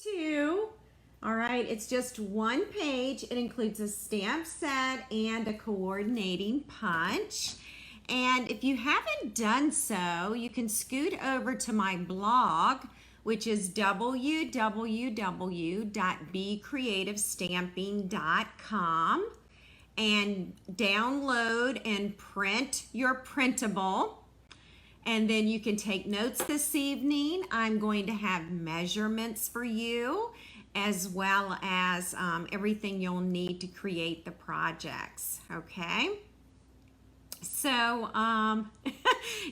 2. All right, it's just one page. It includes a stamp set and a coordinating punch. And if you haven't done so, you can scoot over to my blog, which is www.becreativestamping.com, and download and print your printable. And then you can take notes this evening. I'm going to have measurements for you, as well as everything you'll need to create the projects, okay? So,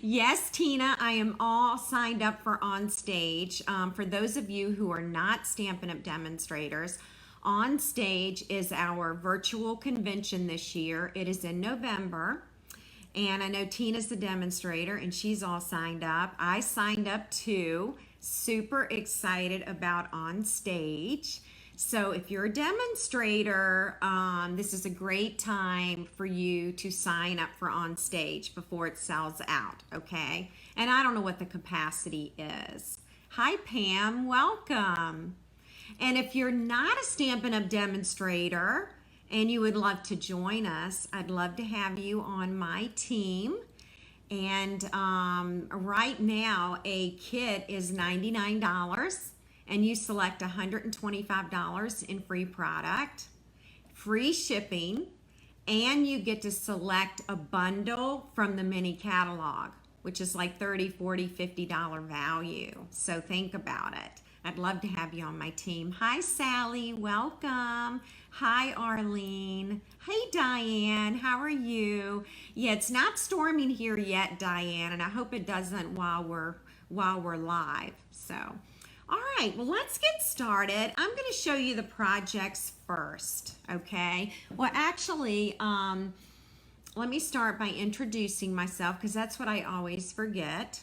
yes, Tina, I am all signed up for On Stage. For those of you who are not Stampin' Up! Demonstrators, On Stage is our virtual convention this year. It is in November. And I know Tina's the demonstrator and she's all signed up. I signed up too. Super excited about On Stage. So if you're a demonstrator, this is a great time for you to sign up for On Stage before it sells out, okay? And I don't know what the capacity is. Hi, Pam, welcome. And if you're not a Stampin' Up! Demonstrator and you would love to join us, I'd love to have you on my team. And right now, a kit is $99, and you select $125 in free product, free shipping, and you get to select a bundle from the mini catalog, which is like $30, $40, $50 value. So think about it. I'd love to have you on my team. Hi, Sally. Welcome. Hi, Arlene. Hey, Diane. How are you? Yeah, it's not storming here yet, Diane, and I hope it doesn't while we're live. So, all right. Well, let's get started. I'm going to show you the projects first. Okay. Well, actually, let me start by introducing myself because that's what I always forget.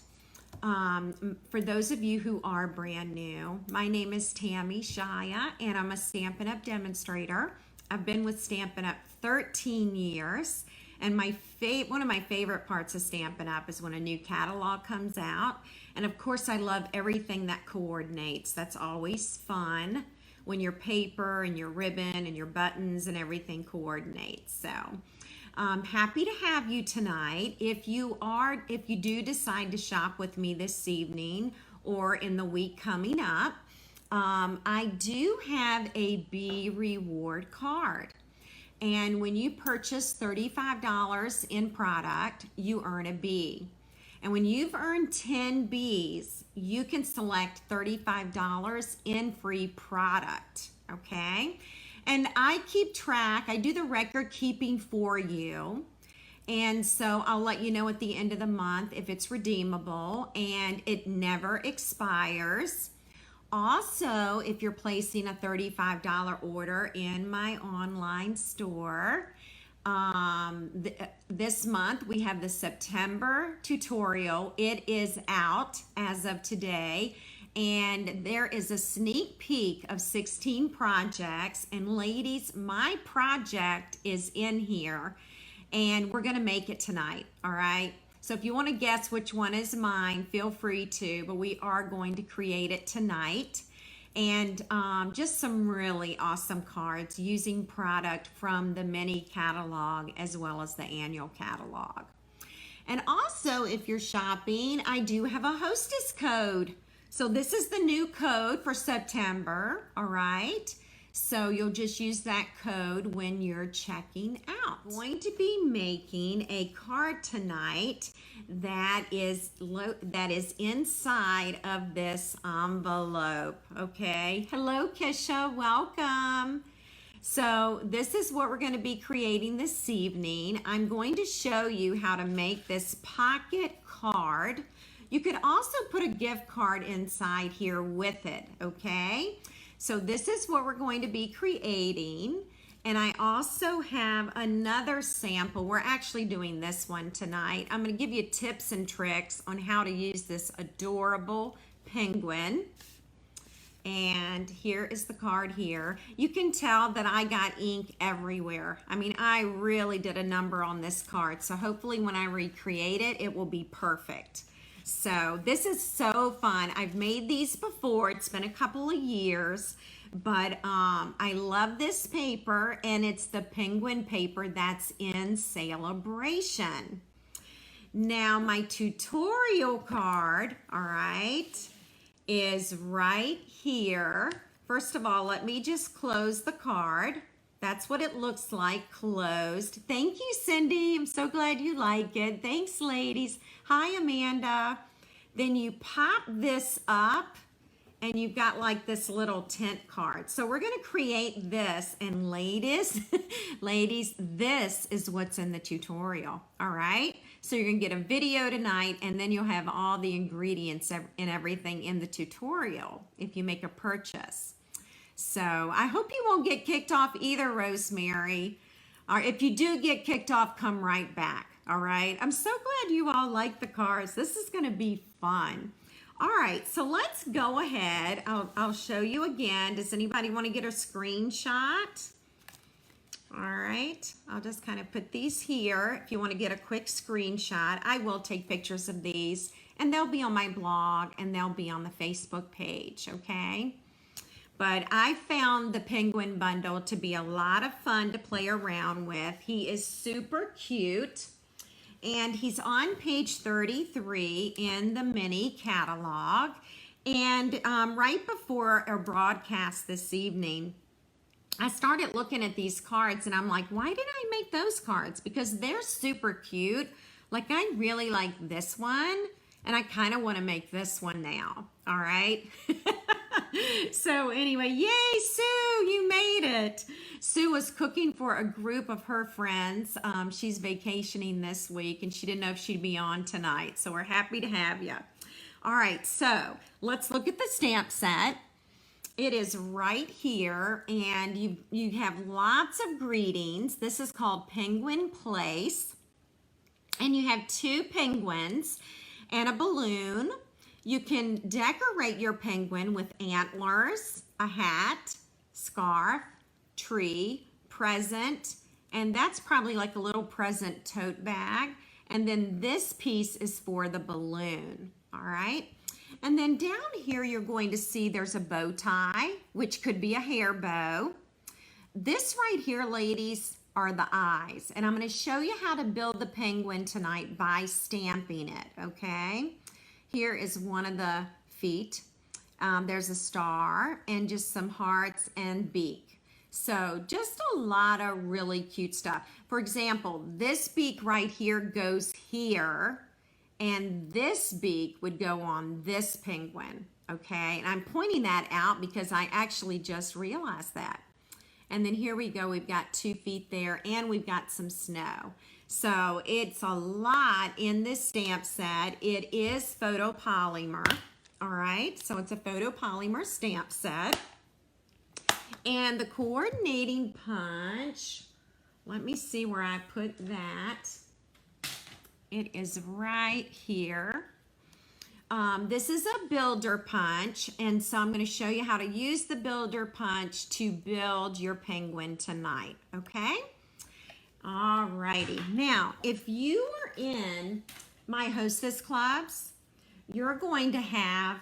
For those of you who are brand new, my name is Tammy Shia, and I'm a Stampin' Up! Demonstrator. I've been with Stampin' Up! 13 years, and one of my favorite parts of Stampin' Up! Is when a new catalog comes out. And of course, I love everything that coordinates. That's always fun when your paper and your ribbon and your buttons and everything coordinates. So happy to have you tonight. If you do decide to shop with me this evening or in the week coming up, I do have a B reward card. And when you purchase $35 in product, you earn a B. And when you've earned 10 Bs, you can select $35 in free product, okay? And I keep track, I do the record keeping for you. And so I'll let you know at the end of the month if it's redeemable, and it never expires. Also, if you're placing a $35 order in my online store, this month we have the September tutorial. It is out as of today. And there is a sneak peek of 16 projects. And ladies, my project is in here. And we're going to make it tonight, all right? So if you want to guess which one is mine, feel free to. But we are going to create it tonight. And just some really awesome cards using product from the mini catalog as well as the annual catalog. And also, if you're shopping, I do have a hostess code. So this is the new code for September, all right? So you'll just use that code when you're checking out. I'm going to be making a card tonight that is inside of this envelope, okay? Hello, Kisha, welcome. So this is what we're going to be creating this evening. I'm going to show you how to make this pocket card. You could also put a gift card inside here with it, okay? So this is what we're going to be creating. And I also have another sample. We're actually doing this one tonight. I'm going to give you tips and tricks on how to use this adorable penguin. And here is the card here. You can tell that I got ink everywhere. I mean, I really did a number on this card. So hopefully when I recreate it, it will be perfect. So this is so fun. I've made these before. It's been a couple of years, but I love this paper, and it's the penguin paper that's in Celebration. Now my tutorial card, all right, is right here. First of all, let me just close the card. That's what it looks like closed. Thank you, Cindy. I'm so glad you like it. Thanks, ladies. Hi, Amanda. Then you pop this up and you've got like this little tent card. So we're gonna create this, and ladies, this is what's in the tutorial, all right? So you're gonna get a video tonight, and then you'll have all the ingredients and everything in the tutorial if you make a purchase. So I hope you won't get kicked off either, Rosemary. Or if you do get kicked off, come right back, all right? I'm so glad you all like the cards. This is gonna be fun. All right, so let's go ahead. I'll show you again. Does anybody want to get a screenshot? All right, I'll just kind of put these here. If you want to get a quick screenshot, I will take pictures of these, and they'll be on my blog, and they'll be on the Facebook page, okay? But I found the penguin bundle to be a lot of fun to play around with. He is super cute. And he's on page 33 in the mini catalog. And right before our broadcast this evening, I started looking at these cards, and I'm like, why did I make those cards? Because they're super cute. Like, I really like this one, and I kind of want to make this one now. All right. So anyway, yay, Sue, you made it. Sue was cooking for a group of her friends. She's vacationing this week, and she didn't know if she'd be on tonight. So we're happy to have you. All right, so let's look at the stamp set. It is right here, and you have lots of greetings. This is called Penguin Place, and you have 2 penguins and a balloon. You can decorate your penguin with antlers, a hat, scarf, tree, present, and that's probably like a little present tote bag. And then this piece is for the balloon, all right? And then down here, you're going to see there's a bow tie, which could be a hair bow. This right here, ladies, are the eyes. And I'm gonna show you how to build the penguin tonight by stamping it, okay? Here is one of the feet. There's a star and just some hearts and beak. So just a lot of really cute stuff. For example, this beak right here goes here, and this beak would go on this penguin, okay? And I'm pointing that out because I actually just realized that. And then here we go, we've got 2 feet there, and we've got some snow. So it's a lot in this stamp set. It is photopolymer, all right? So it's a photopolymer stamp set. And the coordinating punch, let me see where I put that. It is right here. This is a builder punch, and so I'm going to show you how to use the builder punch to build your penguin tonight, okay? All righty. Now, if you are in my hostess clubs, you're going to have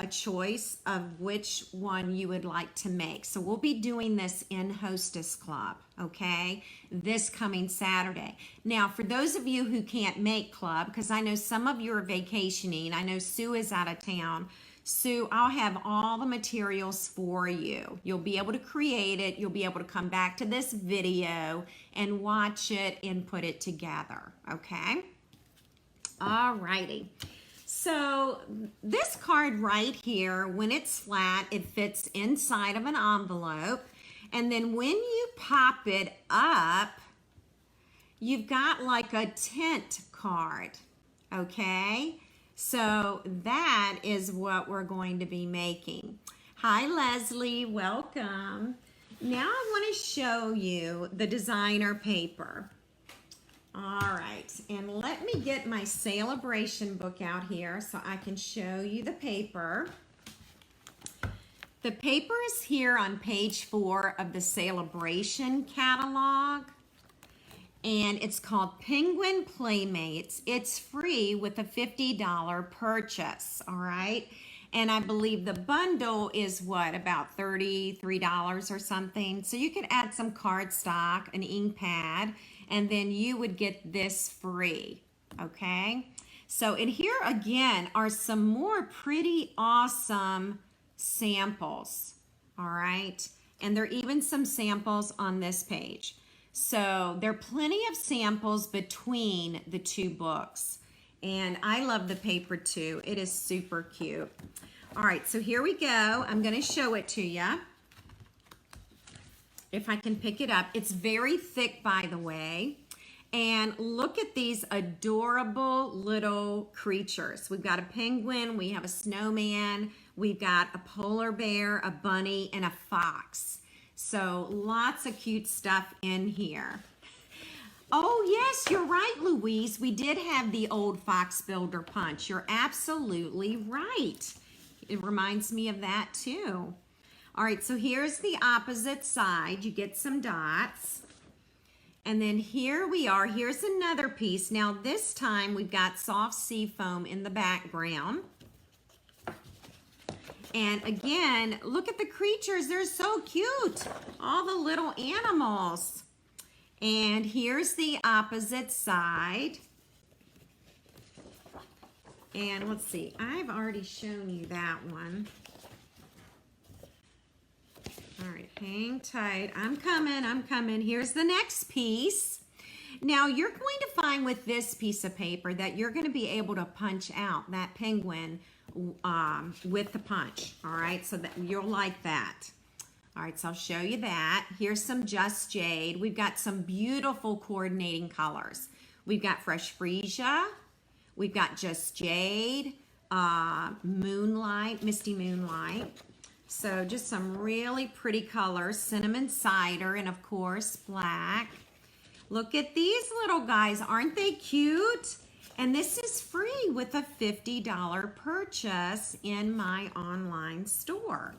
a choice of which one you would like to make. So we'll be doing this in Hostess Club, okay, this coming Saturday. Now, for those of you who can't make club, because I know some of you are vacationing, I know Sue is out of town. Sue, I'll have all the materials for you. You'll be able to create it. You'll be able to come back to this video and watch it and put it together, okay? All righty. So this card right here, when it's flat, it fits inside of an envelope. And then when you pop it up, you've got like a tent card, okay? So that is what we're going to be making. Hi, Leslie, welcome. Now I want to show you the designer paper. All right, and let me get my Celebration book out here so I can show you the paper. The paper is here on page 4 of the Celebration catalog. and it's called Penguin Playmates. It's free with a $50 purchase, all right? And I believe the bundle is what, about $33 or something. So you could add some cardstock, an ink pad, and then you would get this free, okay? So, and here again are some more pretty awesome samples, all right? And there are even some samples on this page. So there are plenty of samples between the two books. And I love the paper too. It is super cute. All right, so here we go. I'm going to show it to you. If I can pick it up. It's very thick, by the way. And look at these adorable little creatures. We've got a penguin, we have a snowman, we've got a polar bear, a bunny, and a fox. So lots of cute stuff in here. Oh yes, you're right, Louise. We did have the old Fox Builder Punch. You're absolutely right. It reminds me of that too. All right, so here's the opposite side. You get some dots. And then here we are. Here's another piece. Now this time we've got soft sea foam in the background. And again, look at the creatures. They're so cute. All the little animals. And here's the opposite side. And let's see. I've already shown you that one. All right, hang tight. I'm coming. Here's the next piece. Now you're going to find with this piece of paper that you're going to be able to punch out that penguin with the punch. All right, so that you'll like that. All right, so I'll show you that. Here's some Just Jade. We've got some beautiful coordinating colors. We've got Fresh Freesia. We've got Just Jade, Moonlight, Misty Moonlight. So just some really pretty colors, cinnamon cider, and of course black. Look at these little guys, aren't they cute? And this is free with a $50 purchase in my online store.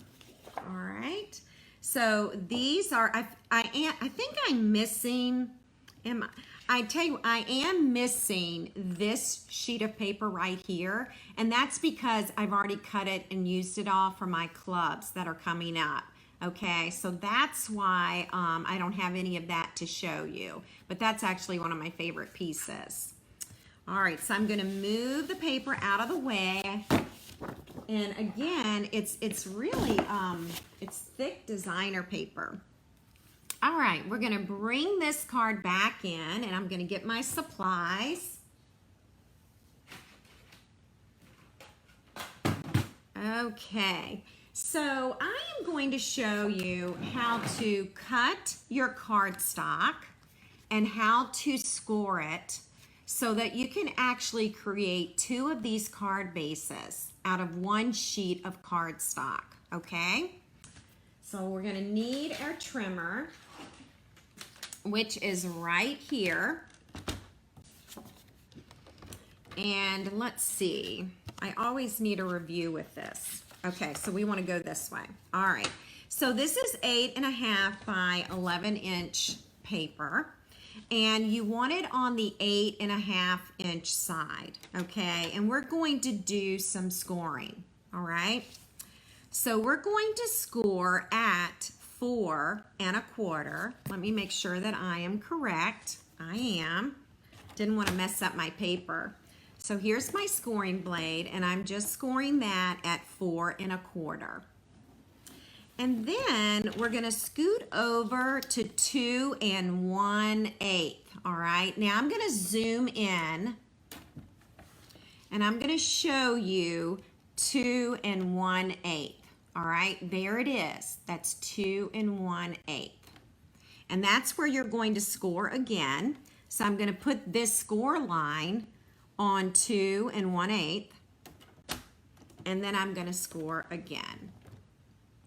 All right. So these are, I think I'm missing, I tell you, I am missing this sheet of paper right here, and that's because I've already cut it and used it all for my clubs that are coming up. Okay, so that's why I don't have any of that to show you, but that's actually one of my favorite pieces. All right, so I'm going to move the paper out of the way, and again, it's really it's thick designer paper. All right, we're gonna bring this card back in, and I'm gonna get my supplies. Okay, so I am going to show you how to cut your cardstock and how to score it so that you can actually create 2 of these card bases out of 1 sheet of cardstock, okay? So we're gonna need our trimmer, which is right here. And let's see, I always need a review with this. Okay, so we want to go this way. All right, so this is 8.5 by 11 inch paper, and you want it on the 8.5 inch side, okay? And we're going to do some scoring, all right? So we're going to score at 4.25. Let me make sure that I am correct. I am. Didn't want to mess up my paper. So here's my scoring blade, and I'm just scoring that at 4.25. And then we're going to scoot over to 2 1/8. All right. Now I'm going to zoom in, and I'm going to show you 2 1/8. All right, there it is. That's 2 1/8. And that's where you're going to score again. So I'm going to put this score line on 2 1/8. And then I'm going to score again.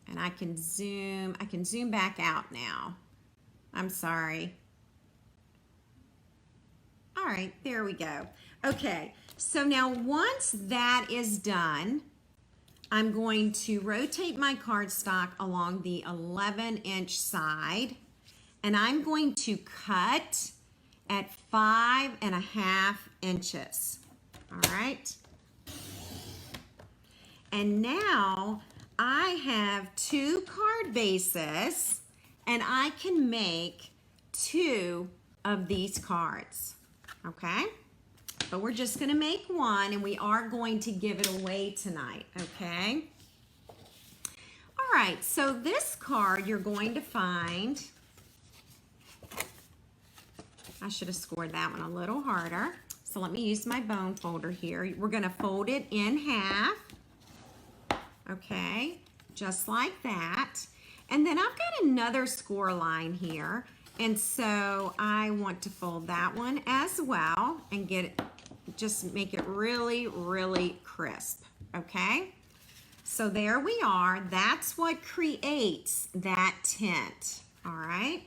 And I can zoom back out now. I'm sorry. All right, there we go. Okay, so now once that is done, I'm going to rotate my cardstock along the 11 inch side, and I'm going to cut at 5.5 inches. All right. And now I have 2 card bases and I can make 2 of these cards. Okay. But we're just going to make 1 and we are going to give it away tonight. Okay. All right. So this card you're going to find. I should have scored that one a little harder. So let me use my bone folder here. We're going to fold it in half. Okay, just like that. And then I've got another score line here. And so I want to fold that one as well and get it, just make it really, really crisp. Okay, so there we are. That's what creates that tint. All right.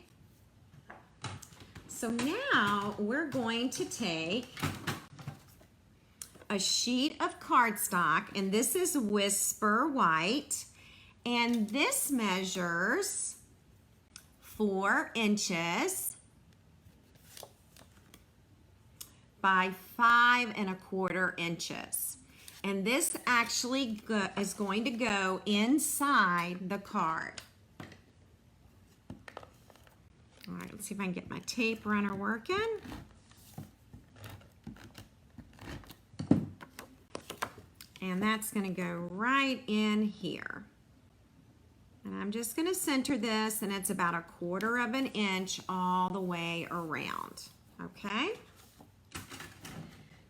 So now we're going to take a sheet of cardstock, and this is Whisper White, and this measures 4 inches by 5.25 inches. And this actually is going to go inside the card. All right, let's see if I can get my tape runner working. And that's going to go right in here. And I'm just going to center this, and it's about 1/4 inch all the way around. Okay?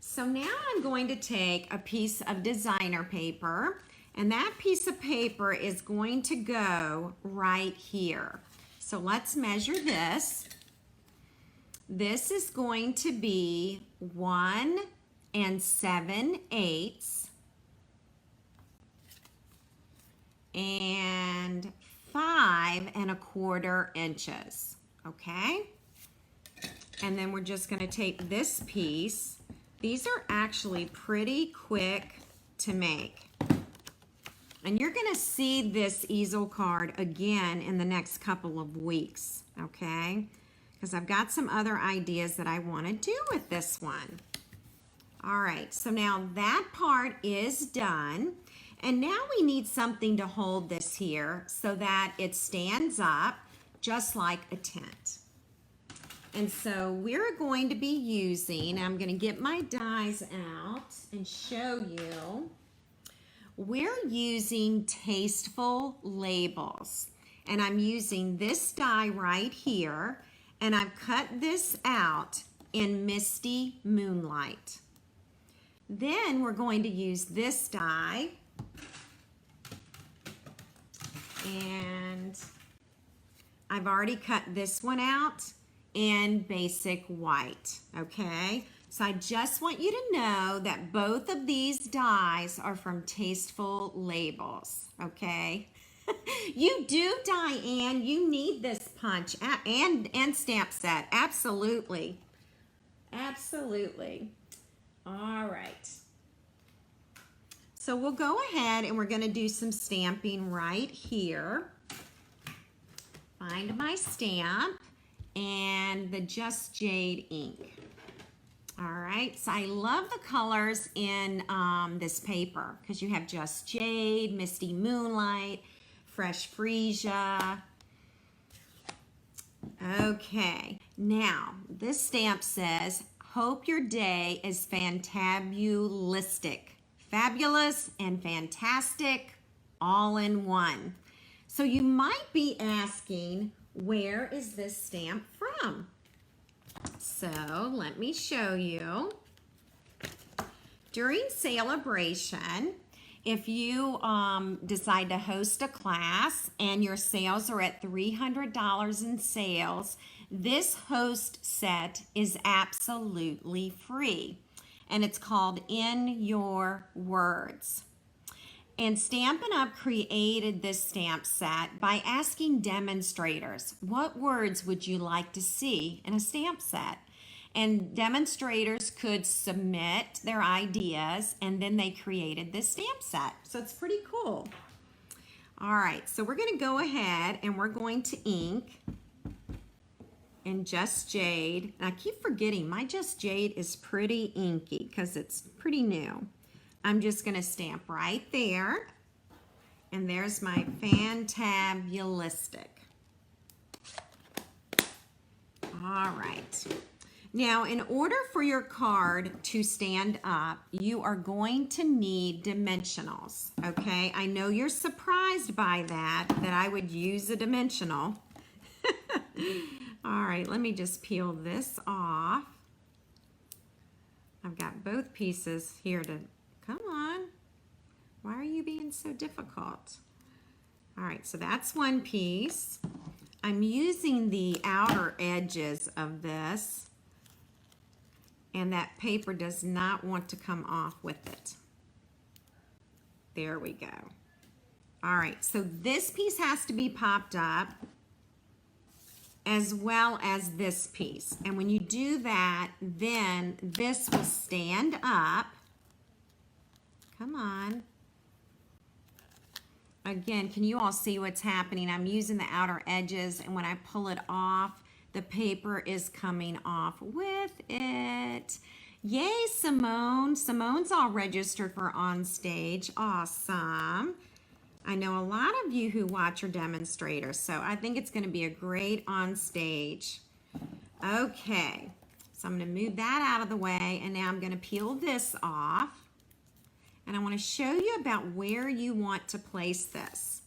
So now I'm going to take a piece of designer paper, and that piece of paper is going to go right here. So let's measure this. This is going to be 1 7/8 and 5.25 inches. Okay? And then we're just going to take this piece. These are actually pretty quick to make. And you're going to see this easel card again in the next couple of weeks, okay? Because I've got some other ideas that I want to do with this one. All right, so now that part is done. And now we need something to hold this here so that it stands up just like a tent. And so we're going to be using, I'm going to get my dies out and show you. We're using Tasteful Labels, and I'm using this die right here, and I've cut this out in Misty Moonlight. Then we're going to use this die, and I've already cut this one out in Basic White, okay? So I just want you to know that both of these dies are from Tasteful Labels, okay? You do, Diane, you need this punch and stamp set, absolutely. Absolutely. All right. So we'll go ahead and we're gonna do some stamping right here. Find my stamp and the Just Jade ink. All right, so I love the colors in this paper because you have Just Jade, Misty Moonlight, Fresh Freesia. Okay, now this stamp says, hope your day is fantabulistic. Fabulous and fantastic all in one. So you might be asking, where is this stamp from? So let me show you. During celebration, if you decide to host a class and your sales are at $300 in sales, this host set is absolutely free. And it's called In Your Words. And Stampin' Up! Created this stamp set by asking demonstrators, what words would you like to see in a stamp set? And demonstrators could submit their ideas, and then they created this stamp set. So it's pretty cool. All right, so we're gonna go ahead and we're going to ink in Just Jade. And I keep forgetting my Just Jade is pretty inky because it's pretty new. I'm just going to stamp right there. And there's my Fantabulistic. All right. Now, in order for your card to stand up, you are going to need dimensionals, okay? I know you're surprised by that I would use a dimensional. All right, let me just peel this off. I've got both pieces here to, come on. Why are you being so difficult? All right, so that's one piece. I'm using the outer edges of this, and that paper does not want to come off with it. There we go. All right, so this piece has to be popped up as well as this piece. And when you do that, then this will stand up. Come on. Again, can you all see what's happening? I'm using the outer edges, and when I pull it off, the paper is coming off with it. Yay, Simone. Simone's all registered for On Stage. Awesome. I know a lot of you who watch our demonstrators, so I think it's going to be a great On Stage. Okay, so I'm going to move that out of the way, and now I'm going to peel this off. And I want to show you about where you want to place this.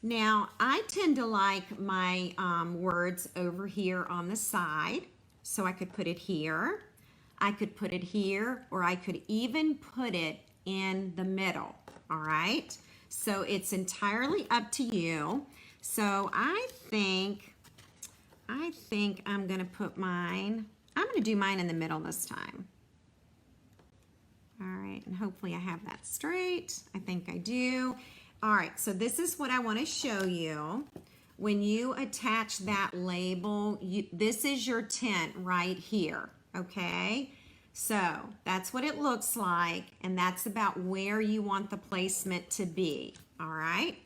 Now, I tend to like my words over here on the side. So I could put it here, I could put it here, or I could even put it in the middle, all right? So it's entirely up to you. So I think I'm gonna put mine, I'm gonna do mine in the middle this time. All right, and hopefully I have that straight. I think I do. All right, so this is what I want to show you. When you attach that label, this is your tint right here, okay? So that's what it looks like, and that's about where you want the placement to be, all right?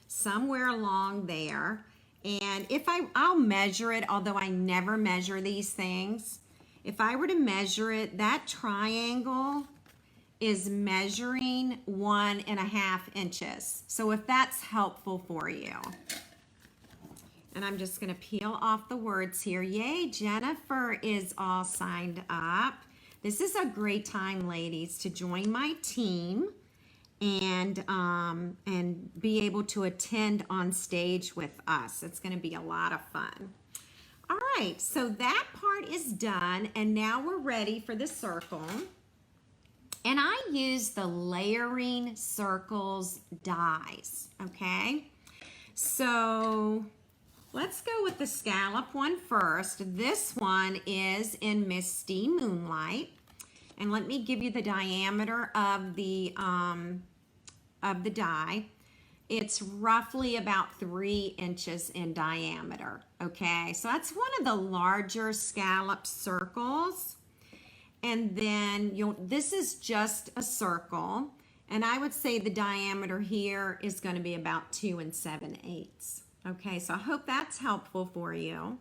Somewhere along there. And if I'll measure it, although I never measure these things. If I were to measure it, that triangle is measuring 1.5 inches. So if that's helpful for you. And I'm just gonna peel off the words here. Yay, Jennifer is all signed up. This is a great time, ladies, to join my team and be able to attend On Stage with us. It's gonna be a lot of fun. All right, so that part is done, and now we're ready for the circle. And I use the Layering Circles dies, okay? So let's go with the scallop one first. This one is in Misty Moonlight. And let me give you the diameter of the die. It's roughly about 3 inches in diameter, okay? So that's one of the larger scallop circles. And then this is just a circle, and I would say the diameter here is going to be about 2 7/8. Okay, so I hope that's helpful for you.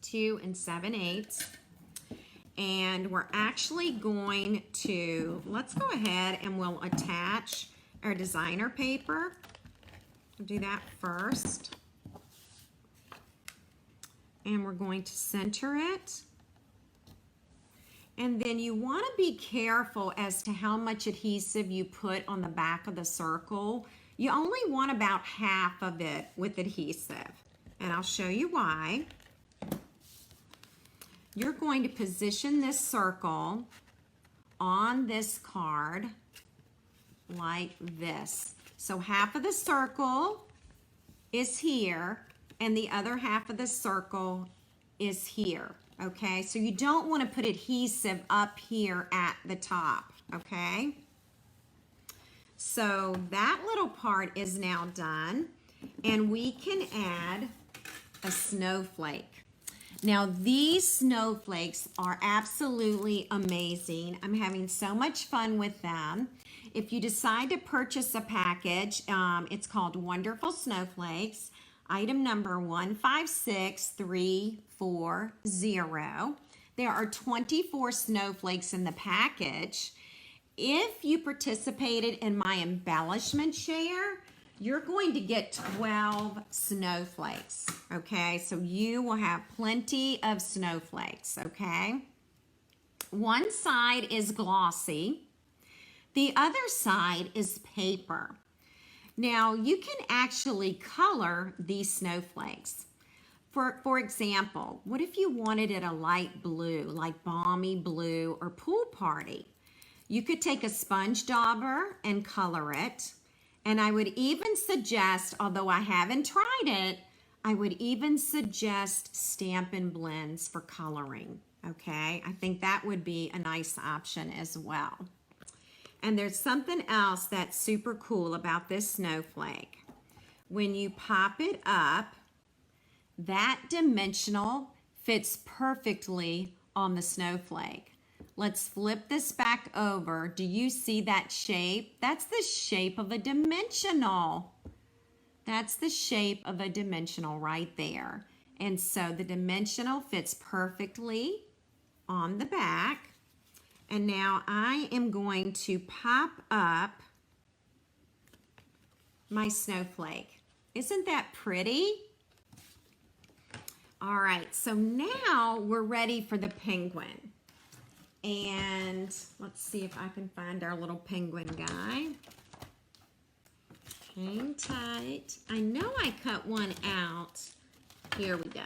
2 7/8. And we're actually going to, let's go ahead and we'll attach our designer paper. We'll do that first. And we're going to center it. And then you want to be careful as to how much adhesive you put on the back of the circle. You only want about half of it with adhesive. And I'll show you why. You're going to position this circle on this card like this. So half of the circle is here, and the other half of the circle is here. Okay, so you don't want to put adhesive up here at the top, okay? So that little part is now done, and we can add a snowflake. Now these snowflakes are absolutely amazing. I'm having so much fun with them. If you decide to purchase a package, it's called Wonderful Snowflakes. Item number 156340. There are 24 snowflakes in the package. If you participated in my embellishment share, you're going to get 12 snowflakes, okay? So you will have plenty of snowflakes, okay? One side is glossy. The other side is paper. Now, you can actually color these snowflakes. For example, what if you wanted it a light blue, like balmy blue or pool party? You could take a sponge dauber and color it. And I would even suggest, although I haven't tried it, I would even suggest Stampin' Blends for coloring, okay? I think that would be a nice option as well. And there's something else that's super cool about this snowflake. When you pop it up, that dimensional fits perfectly on the snowflake. Let's flip this back over. Do you see that shape? That's the shape of a dimensional. That's the shape of a dimensional right there. And so the dimensional fits perfectly on the back. And now I am going to pop up my snowflake. Isn't that pretty? All right, so now we're ready for the penguin. And let's see if I can find our little penguin guy. Hang tight. I know I cut one out. Here we go.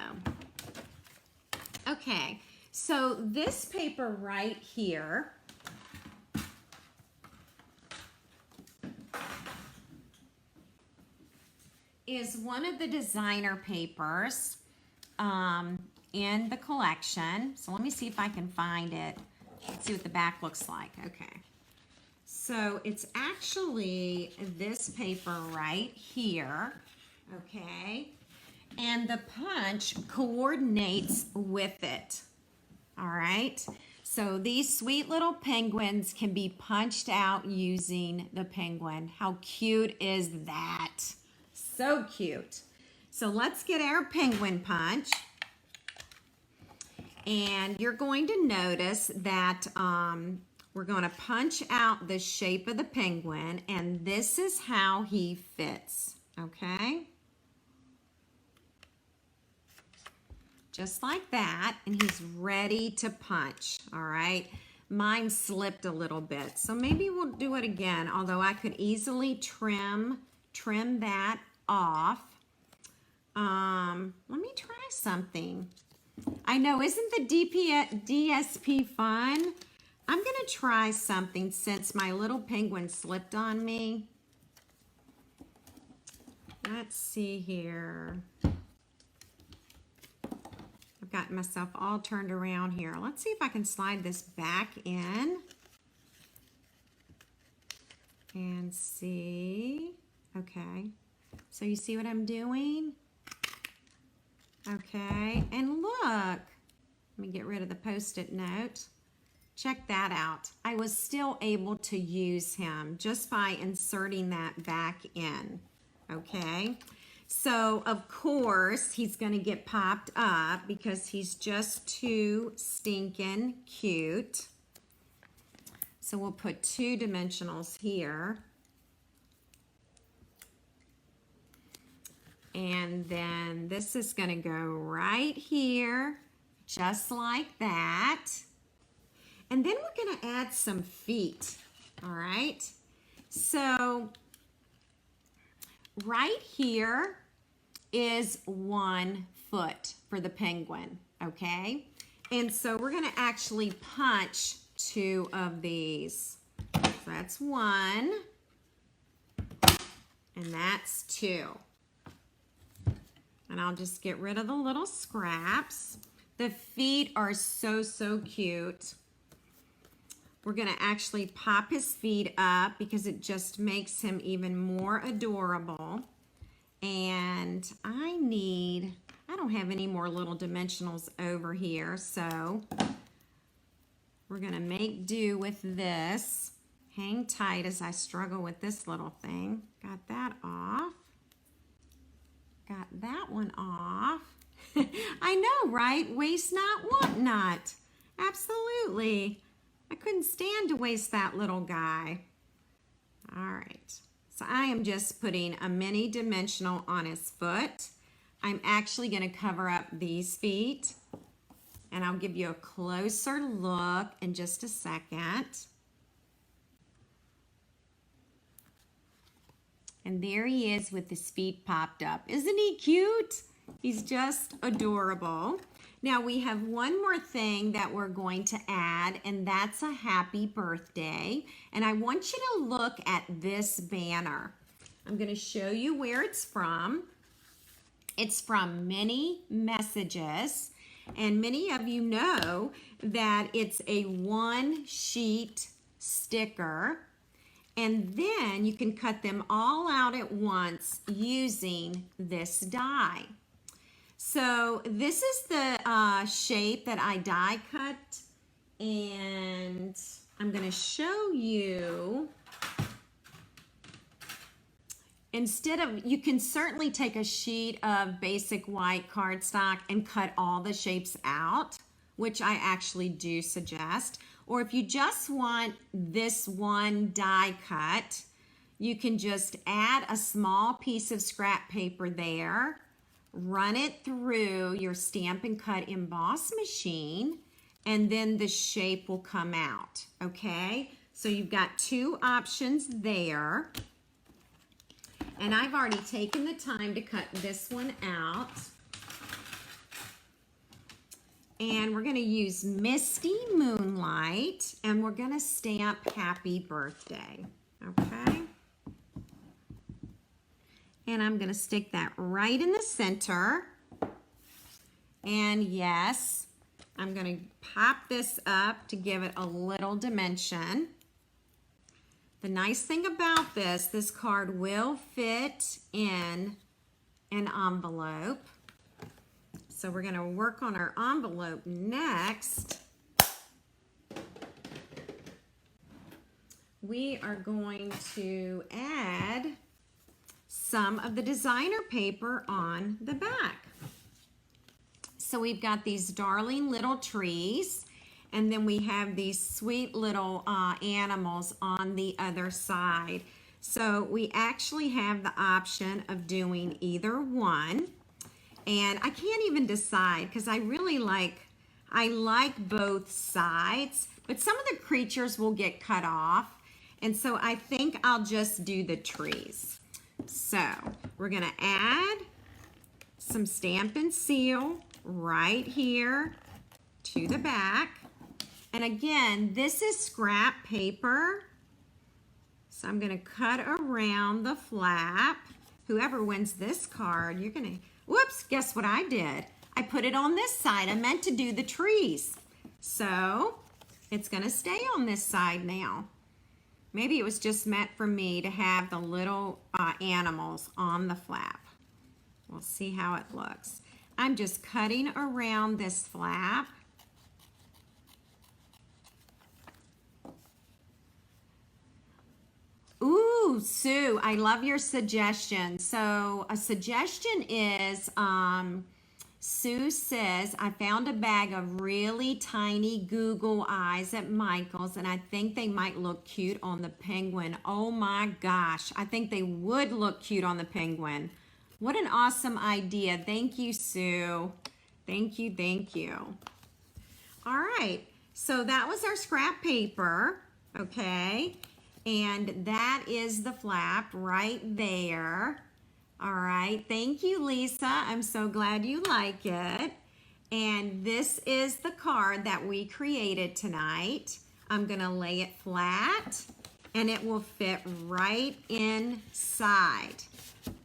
Okay, so this paper right here is one of the designer papers in the collection. So let me see if I can find it. Let's see what the back looks like. Okay. So it's actually this paper right here. Okay. And the punch coordinates with it. All right. So these sweet little penguins can be punched out using the penguin. How cute is that? So cute. So let's get our penguin punch. And you're going to notice that we're going to punch out the shape of the penguin, and this is how he fits, okay? Just like that, and he's ready to punch, all right? Mine slipped a little bit, so maybe we'll do it again, although I could easily trim that off. Let me try something. I know, isn't the DSP fun? I'm gonna try something since my little penguin slipped on me. Let's see here. I've got myself all turned around here. Let's see if I can slide this back in and see. Okay, so you see what I'm doing? Okay, and look, let me get rid of the Post-it note. Check that out. I was still able to use him just by inserting that back in, okay? So, of course, he's going to get popped up because he's just too stinking cute. So we'll put 2 dimensionals here. And then this is going to go right here, just like that. And then we're going to add some feet, all right? So right here is 1 foot for the penguin, okay? And so we're going to actually punch 2 of these. So that's 1, and that's 2. And I'll just get rid of the little scraps. The feet are so, so cute. We're gonna actually pop his feet up because it just makes him even more adorable. And I don't have any more little dimensionals over here, so we're gonna make do with this. Hang tight as I struggle with this little thing. Got that off. got that one off. I know, right? Waste not, want not. Absolutely. I couldn't stand to waste that little guy. All right. So I am just putting a mini dimensional on his foot. I'm actually going to cover up these feet. And I'll give you a closer look in just a second. And there he is with his feet popped up. Isn't he cute? He's just adorable. Now we have one more thing that we're going to add, and that's a happy birthday. And I want you to look at this banner. I'm going to show you where it's from. It's from Many Messages. And many of you know that it's a one-sheet sticker. And then you can cut them all out at once using this die. So this is the shape that I die cut, and I'm going to show you. You can certainly take a sheet of basic white cardstock and cut all the shapes out, which I actually do suggest. Or if you just want this one die cut, you can just add a small piece of scrap paper there, run it through your Stamp and Cut emboss machine, and then the shape will come out, okay? So you've got two options there. And I've already taken the time to cut this one out. And we're going to use Misty Moonlight, and we're going to stamp Happy Birthday, okay? And I'm going to stick that right in the center. And yes, I'm going to pop this up to give it a little dimension. The nice thing about this card will fit in an envelope. So we're going to work on our envelope next. We are going to add some of the designer paper on the back. So we've got these darling little trees, and then we have these sweet little animals on the other side. So we actually have the option of doing either one. And I can't even decide because I like both sides, but some of the creatures will get cut off. And so I think I'll just do the trees. So we're gonna add some Stamp and Seal right here to the back. And again, this is scrap paper. So I'm gonna cut around the flap. Whoever wins this card, you're gonna, whoops, guess what I did? I put it on this side. I meant to do the trees. So it's gonna stay on this side now. Maybe it was just meant for me to have the little animals on the flap. We'll see how it looks. I'm just cutting around this flap. Ooh, Sue, I love your suggestion. So a suggestion is, Sue says, I found a bag of really tiny Google eyes at Michael's, and I think they might look cute on the penguin. Oh my gosh, I think they would look cute on the penguin. What an awesome idea. Thank you, Sue. Thank you, thank you. All right, so that was our scrap paper, okay? And that is the flap right there. All right, thank you, Lisa. I'm so glad you like it. And this is the card that we created tonight. I'm gonna lay it flat and it will fit right inside,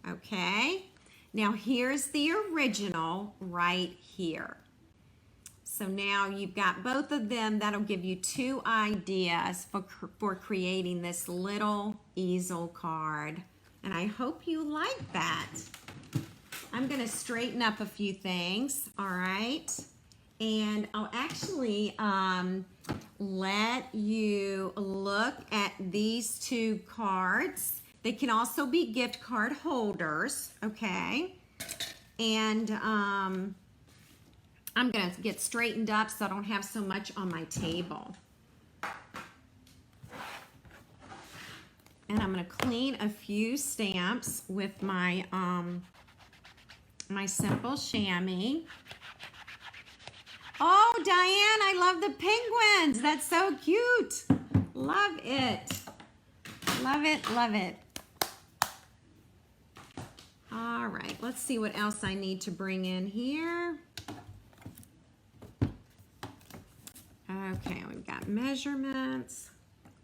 okay? Now here's the original right here. So now you've got both of them. That'll give you two ideas for creating this little easel card. And I hope you like that. I'm gonna straighten up a few things, all right? And I'll actually let you look at these two cards. They can also be gift card holders, okay? And I'm going to get straightened up so I don't have so much on my table. And I'm going to clean a few stamps with my my simple chamois. Oh, Diane, I love the penguins. That's so cute. Love it. Love it, love it. All right, let's see what else I need to bring in here. Okay, we've got measurements.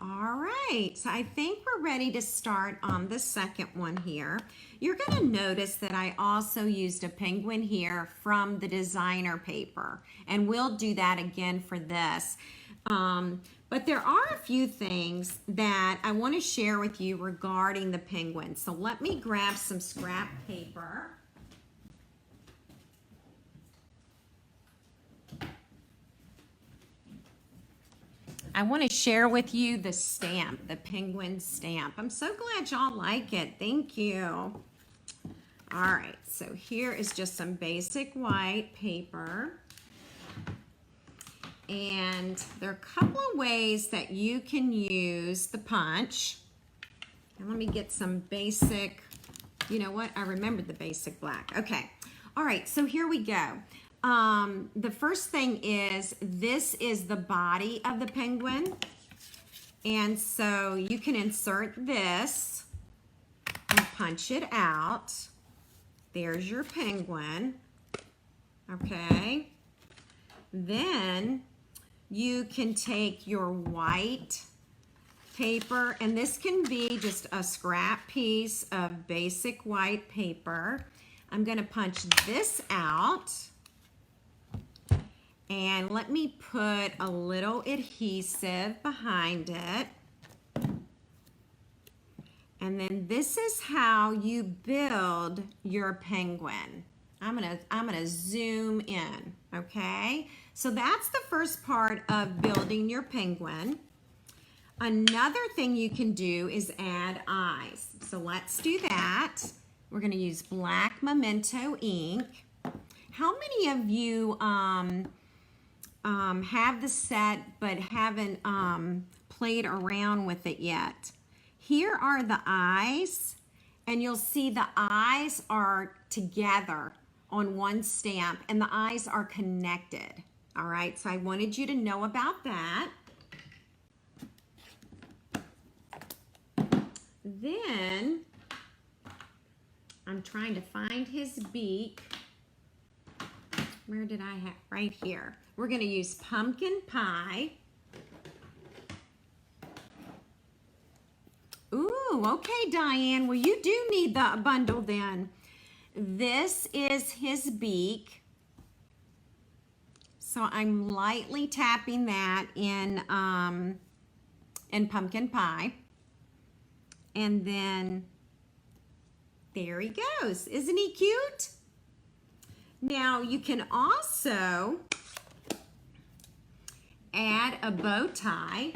All right, so I think we're ready to start on the second one here. You're going to notice that I also used a penguin here from the designer paper, and we'll do that again for this. But there are a few things that I want to share with you regarding the penguin. So let me grab some scrap paper. I want to share with you the stamp, the penguin stamp. I'm so glad y'all like it. Thank you. All right, so here is just some basic white paper. And there are a couple of ways that you can use the punch. And let me get some basic, you know what? I remembered the basic black. Okay. All right, so here we go. The first thing is, this is the body of the penguin. And so you can insert this and punch it out. There's your penguin. Okay. Then you can take your white paper, and this can be just a scrap piece of basic white paper. I'm going to punch this out. And let me put a little adhesive behind it. And then this is how you build your penguin. I'm gonna zoom in, okay? So that's the first part of building your penguin. Another thing you can do is add eyes. So let's do that. We're gonna use black Memento ink. How many of you have the set but haven't played around with it yet? Here are the eyes, and you'll see the eyes are together on one stamp, and the eyes are connected. All right, so I wanted you to know about that. Then I'm trying to find his beak. Where did I have? Right here. We're going to use pumpkin pie. Ooh, okay, Diane. Well, you do need the bundle then. This is his beak. So I'm lightly tapping that in pumpkin pie. And then there he goes. Isn't he cute? Now you can also add a bow tie.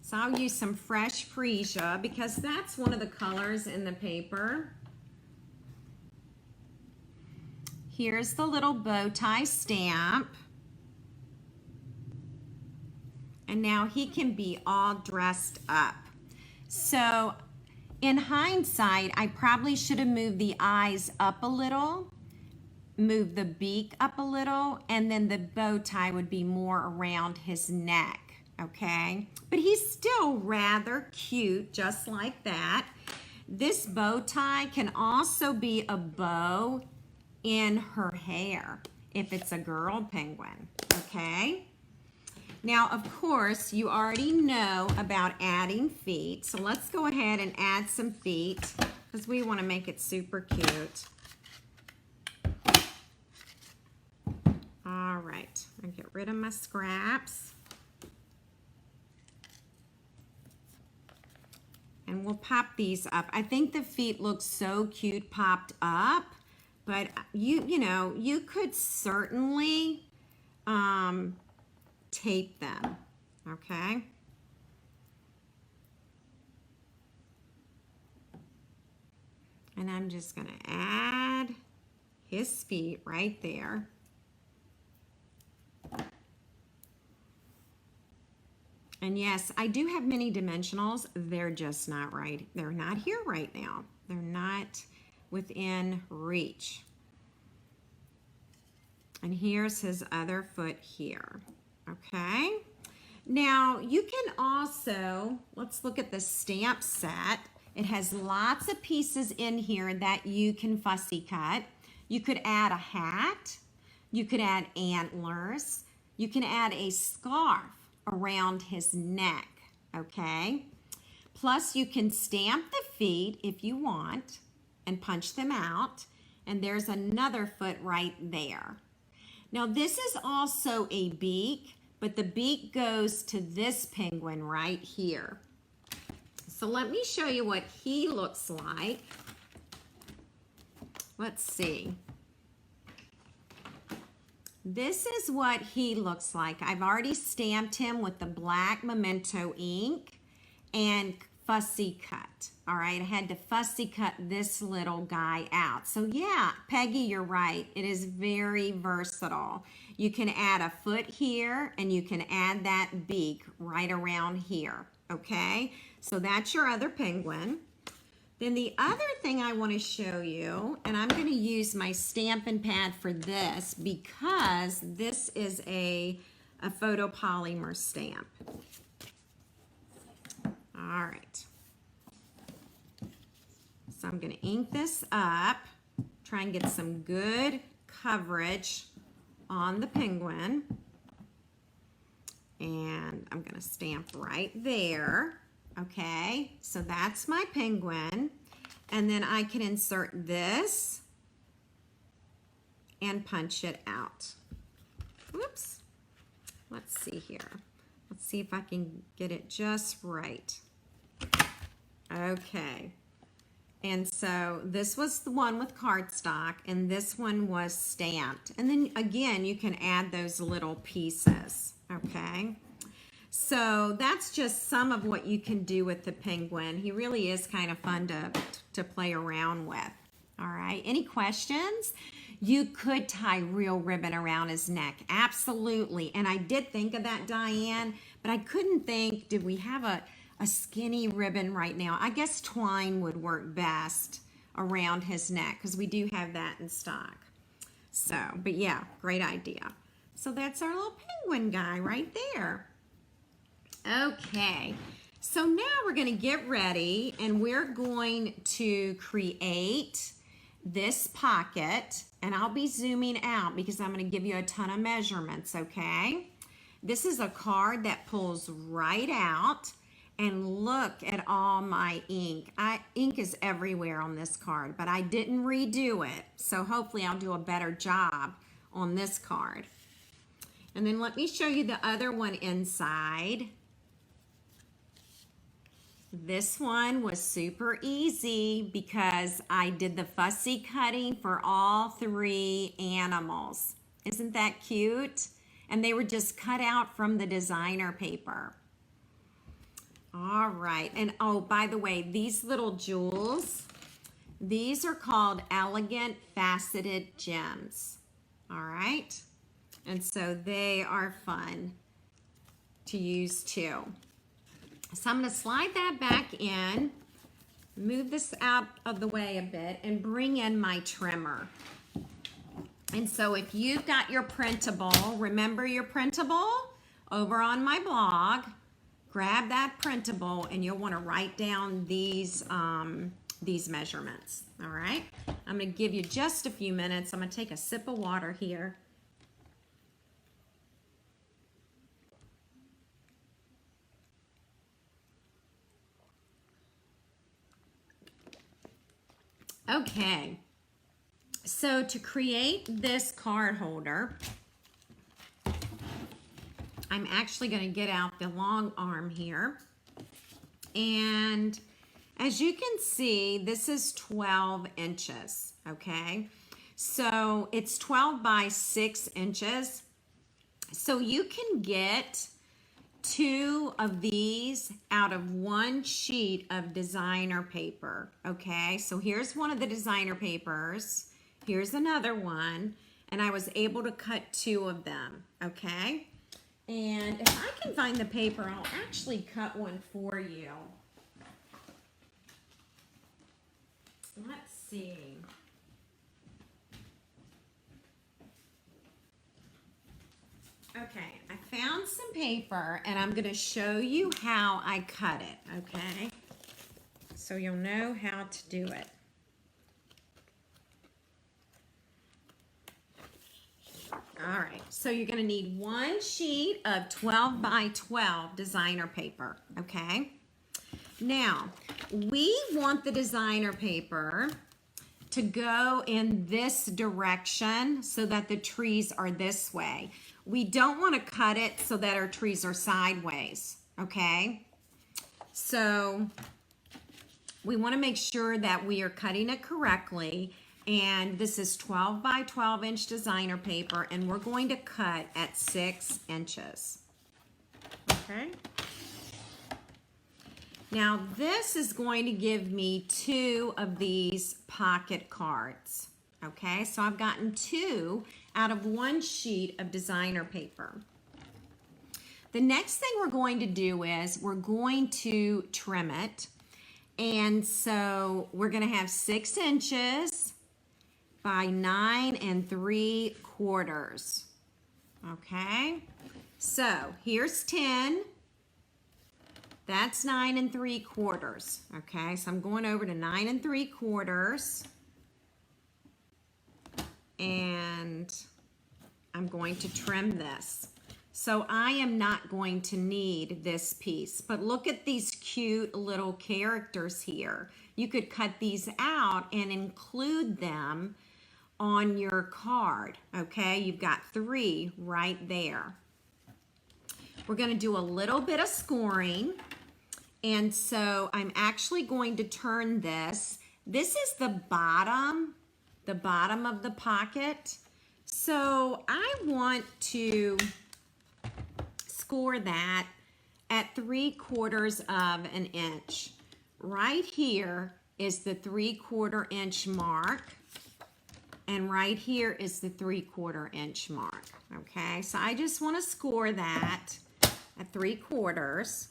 So I'll use some fresh freesia because that's one of the colors in the paper. Here's the little bow tie stamp. And now he can be all dressed up. So in hindsight, I probably should have moved the eyes up a little, moved the beak up a little, and then the bow tie would be more around his neck, okay? But he's still rather cute, just like that. This bow tie can also be a bow in her hair if it's a girl penguin, okay? Now, of course, you already know about adding feet, so let's go ahead and add some feet because we want to make it super cute. All right, I'll get rid of my scraps. And we'll pop these up. I think the feet look so cute popped up, but you know, you could certainly tape them, okay? And I'm just going to add his feet right there. And yes, I do have mini dimensionals. They're just not right. They're not here right now. They're not within reach. And here's his other foot here. Okay. Now you can also, let's look at the stamp set. It has lots of pieces in here that you can fussy cut. You could add a hat. You could add antlers. You can add a scarf around his neck, okay? Plus you can stamp the feet if you want and punch them out. And there's another foot right there. Now this is also a beak, but the beak goes to this penguin right here. So let me show you what he looks like. Let's see. This is what he looks like. I've already stamped him with the black Memento ink and fussy cut. All right, I had to fussy cut this little guy out. So yeah, Peggy, you're right. It is very versatile. You can add a foot here and you can add that beak right around here, okay? So that's your other penguin. Then the other thing I want to show you, and I'm going to use my Stampin' Pad for this because this is a photopolymer stamp. All right. So I'm going to ink this up, try and get some good coverage on the penguin. And I'm going to stamp right there. Okay, so that's my penguin. And then I can insert this and punch it out. Whoops. Let's see here. Let's see if I can get it just right. Okay. And so this was the one with cardstock and this one was stamped. And then again, you can add those little pieces, okay? So that's just some of what you can do with the penguin. He really is kind of fun to play around with. All right, any questions? You could tie real ribbon around his neck, absolutely. And I did think of that, Diane, but I couldn't think, did we have a skinny ribbon right now? I guess twine would work best around his neck because we do have that in stock. So, but yeah, great idea. So that's our little penguin guy right there. Okay, so now we're going to get ready and we're going to create this pocket, and I'll be zooming out because I'm going to give you a ton of measurements, okay? This is a card that pulls right out, and look at all my ink. Ink is everywhere on this card, but I didn't redo it, so hopefully I'll do a better job on this card. And then let me show you the other one inside. This one was super easy because I did the fussy cutting for all three animals. Isn't that cute? And they were just cut out from the designer paper. All right, and oh, by the way, these little jewels, these are called elegant faceted gems. All right, and so they are fun to use too. So I'm going to slide that back in, move this out of the way a bit, and bring in my trimmer. And so if you've got your printable, remember your printable over on my blog, grab that printable and you'll want to write down these measurements. All right, I'm going to give you just a few minutes. I'm going to take a sip of water here. Okay, so to create this card holder, I'm actually going to get out the long arm here. And as you can see, this is 12 inches, okay? So it's 12 by 6 inches. So you can get 2 of these out of 1 sheet of designer paper. Okay, so here's one of the designer papers. Here's another one, and I was able to cut 2 of them. Okay, and if I can find the paper, I'll actually cut one for you. Let's see. Okay, I found some paper and I'm going to show you how I cut it, okay? So you'll know how to do it. All right, so you're going to need 1 sheet of 12 by 12 designer paper, okay? Now, we want the designer paper to go in this direction so that the trees are this way. We don't want to cut it so that our trees are sideways, okay? So we want to make sure that we are cutting it correctly, and this is 12 by 12 inch designer paper, and we're going to cut at 6 inches, okay? Now this is going to give me 2 of these pocket cards, okay? So I've gotten 2 out of 1 sheet of designer paper. The next thing we're going to do is we're going to trim it. And so we're going to have 6 inches by 9 3/4. Okay, so here's 10. That's 9 3/4. Okay, so I'm going over to 9 3/4. And I'm going to trim this. So I am not going to need this piece, but look at these cute little characters here. You could cut these out and include them on your card, okay? You've got 3 right there. We're going to do a little bit of scoring, and so I'm actually going to turn this. This is the bottom of the pocket. So I want to score that at 3/4 of an inch. Right here is the 3/4 inch mark, and right here is the 3/4 inch mark. Okay, so I just want to score that at 3/4,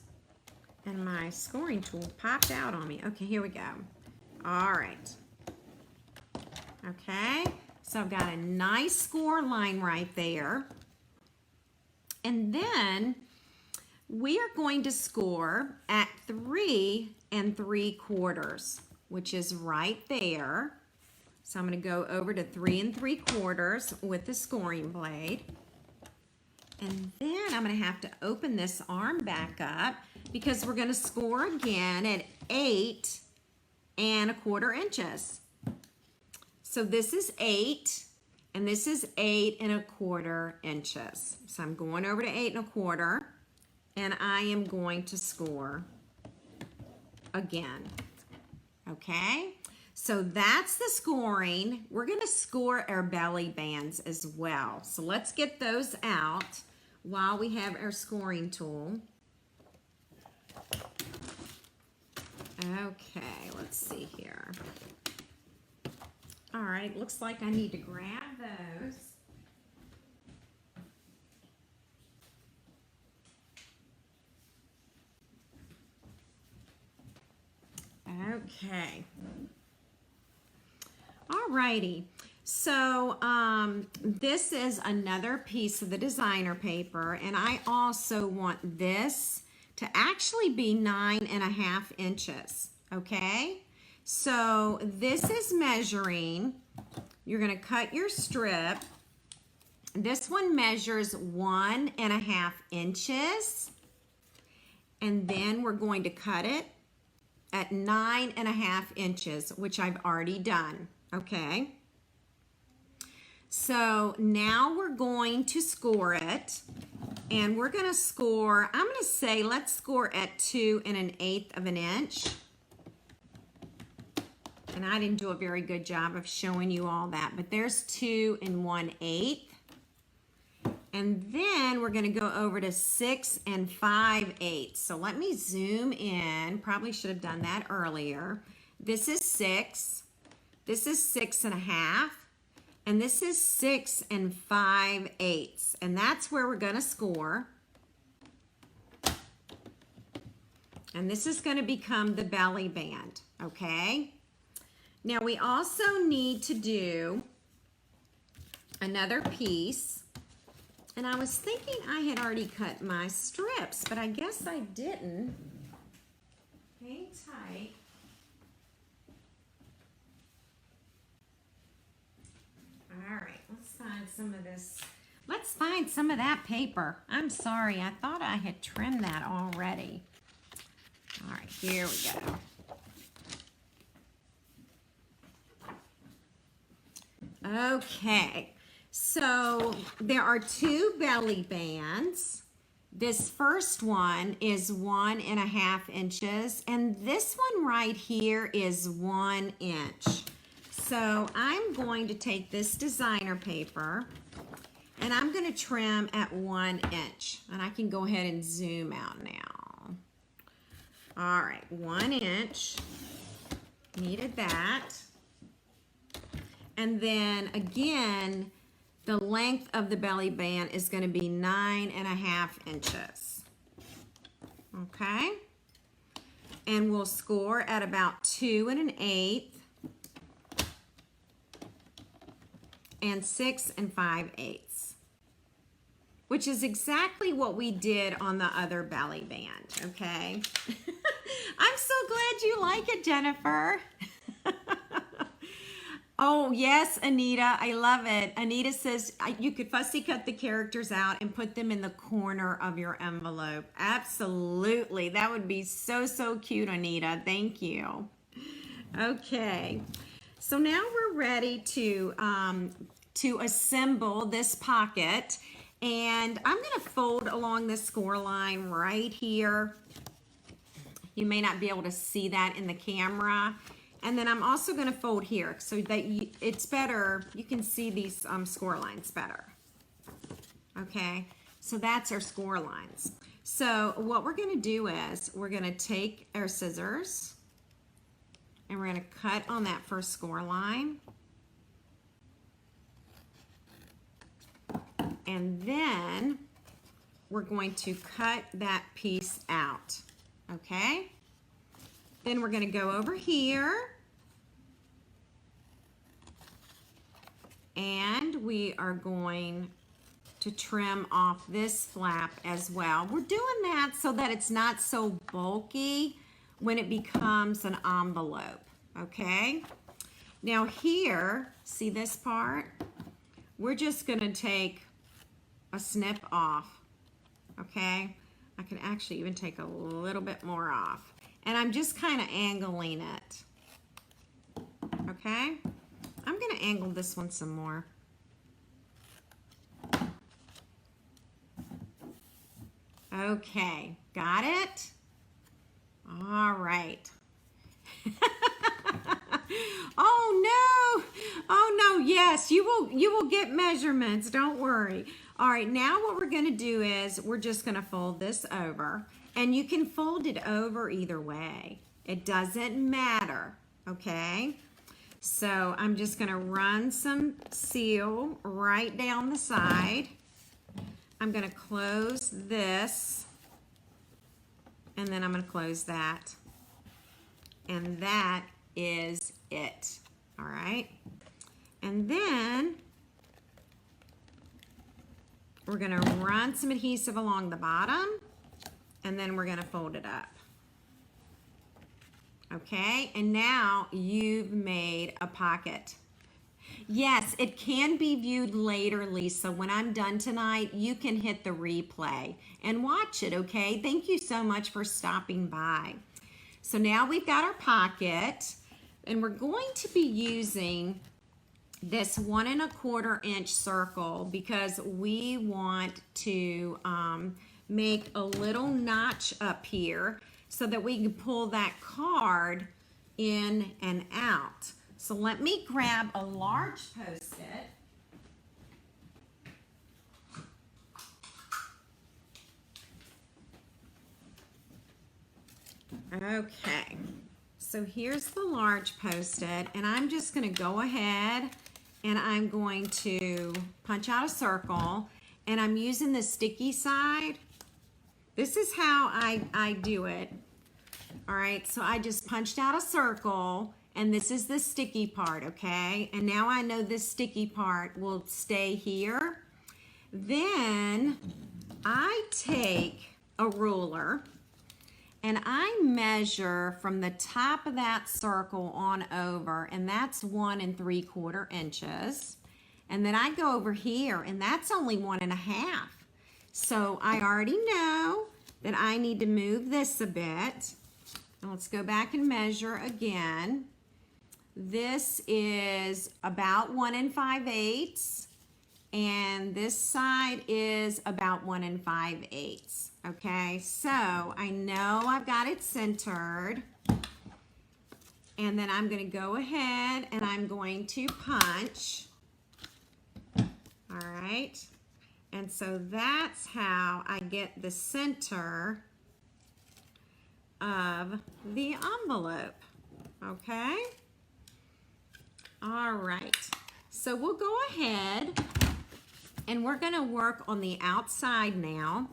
and my scoring tool popped out on me. Okay, here we go. All right. Okay, so I've got a nice score line right there. And then we are going to score at 3 3/4, which is right there. So I'm going to go over to 3 3/4 with the scoring blade. And then I'm going to have to open this arm back up because we're going to score again at 8 1/4 inches. So this is 8, and this is 8 1/4 inches. So I'm going over to 8 1/4, and I am going to score again. Okay, so that's the scoring. We're going to score our belly bands as well. So let's get those out while we have our scoring tool. Okay, let's see here. All right, looks like I need to grab those. Okay. All righty. So this is another piece of the designer paper, and I also want this to actually be 9 1/2 inches. Okay. So this is measuring. You're going to cut your strip. This one measures 1 1/2 inches. And then we're going to cut it at 9 1/2 inches, which I've already done. Okay. So now we're going to score it. And we're going to score, I'm going to say, let's score at 2 1/8 of an inch. And I didn't do a very good job of showing you all that, but there's 2 1/8. And then we're going to go over to 6 5/8. So let me zoom in. Probably should have done that earlier. This is 6. This is 6 1/2. And this is 6 5/8. And that's where we're going to score. And this is going to become the belly band, okay? Now we also need to do another piece. And I was thinking I had already cut my strips, but I guess I didn't. Hang tight. All right, let's find some of this. Let's find some of that paper. I'm sorry, I thought I had trimmed that already. All right, here we go. Okay, so there are 2 belly bands. This first one is 1 1/2 inches, and this one right here is 1 inch. So I'm going to take this designer paper and I'm going to trim at 1 inch, and I can go ahead and zoom out now. All right, 1 inch, needed that. And then again, the length of the belly band is going to be 9 1/2 inches. Okay, and we'll score at about 2 1/8 and 6 5/8. Which is exactly what we did on the other belly band, okay? I'm so glad you like it, Jennifer. Oh, yes, Anita, I love it. Anita says you could fussy cut the characters out and put them in the corner of your envelope. Absolutely, that would be so, so cute, Anita. Thank you. Okay, so now we're ready to assemble this pocket. And I'm going to fold along this score line right here. You may not be able to see that in the camera. And then I'm also going to fold here so that it's better. You can see these score lines better. Okay, so that's our score lines. So what we're going to do is we're going to take our scissors and we're going to cut on that first score line. And then we're going to cut that piece out, okay? Then we're going to go over here and we are going to trim off this flap as well. We're doing that so that it's not so bulky when it becomes an envelope, okay? Now here, see this part? We're just going to take a snip off, okay? I can actually even take a little bit more off. And I'm just kind of angling it, okay? I'm gonna angle this one some more. Okay, got it? All right. Oh no, yes, you will get measurements, don't worry. All right, now what we're gonna do is we're just gonna fold this over, and you can fold it over either way. It doesn't matter, okay? So I'm just gonna run some seal right down the side. I'm gonna close this, and then I'm gonna close that. And that is it, all right? And then we're gonna run some adhesive along the bottom, and then we're gonna fold it up. Okay, and now you've made a pocket. Yes, it can be viewed later, Lisa. When I'm done tonight, you can hit the replay and watch it, okay? Thank you so much for stopping by. So now we've got our pocket, and we're going to be using this 1 1/4 inch circle because we want to make a little notch up here so that we can pull that card in and out. So let me grab a large Post-it. Okay, so here's the large Post-it, and I'm just going to go ahead and I'm going to punch out a circle, and I'm using the sticky side. This is how I do it. All right, so I just punched out a circle, and this is the sticky part, okay? And now I know this sticky part will stay here. Then I take a ruler and I measure from the top of that circle on over, and that's 1 3/4 inches. And then I go over here, and that's only 1 1/2. So I already know that I need to move this a bit. And let's go back and measure again. This is about 1 5/8, and this side is about 1 5/8. Okay, so I know I've got it centered, and then I'm going to go ahead and I'm going to punch. All right, and so that's how I get the center of the envelope. Okay, all right, so we'll go ahead and we're going to work on the outside now.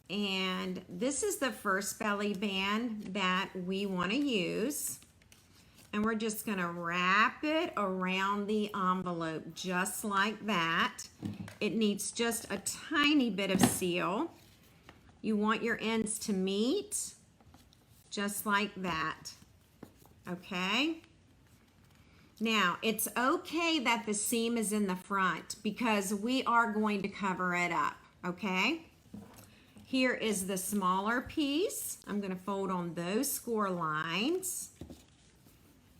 And this is the first belly band that we want to use. And we're just going to wrap it around the envelope just like that. It needs just a tiny bit of seal. You want your ends to meet just like that. Okay? Now, it's okay that the seam is in the front because we are going to cover it up. Okay? Here is the smaller piece. I'm going to fold on those score lines.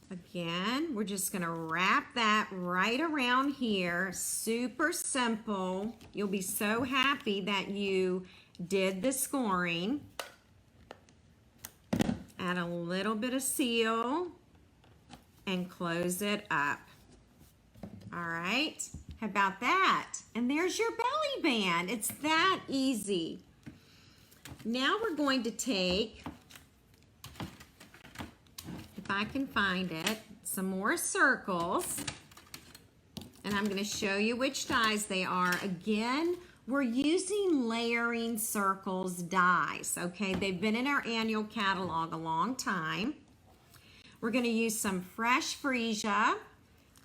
Again, we're just going to wrap that right around here. Super simple. You'll be so happy that you did the scoring. Add a little bit of seal and close it up. All right. How about that? And there's your belly band. It's that easy. Now we're going to take, if I can find it, some more circles. And I'm going to show you which dies they are. Again, we're using layering circles dies, okay? They've been in our annual catalog a long time. We're going to use some fresh freesia,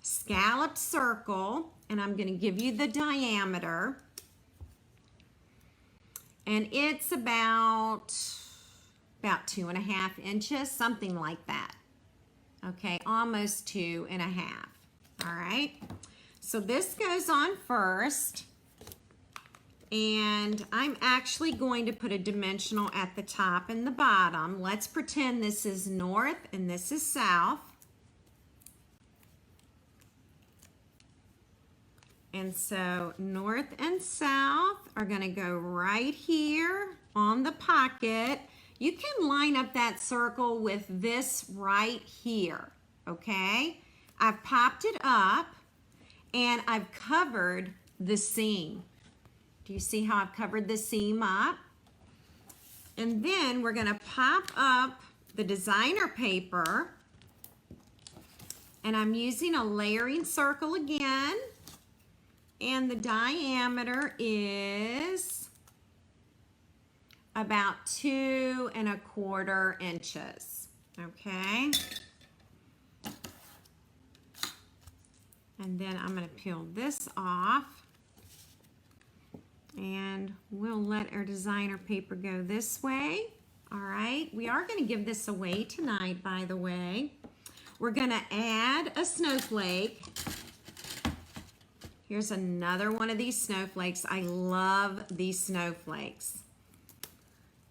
scalloped circle, and I'm going to give you the diameter. And it's about 2.5 inches, something like that. Okay, almost 2.5. All right, so this goes on first. And I'm actually going to put a dimensional at the top and the bottom. Let's pretend this is north and this is south. And so north and south are going to go right here on the pocket. You can line up that circle with this right here, okay? I've popped it up and I've covered the seam. Do you see how I've covered the seam up? And then we're going to pop up the designer paper, and I'm using a layering circle again. And the diameter is about 2.25 inches, okay? And then I'm going to peel this off, and we'll let our designer paper go this way. All right, we are going to give this away tonight, by the way. We're going to add a snowflake. Here's another one of these snowflakes. I love these snowflakes.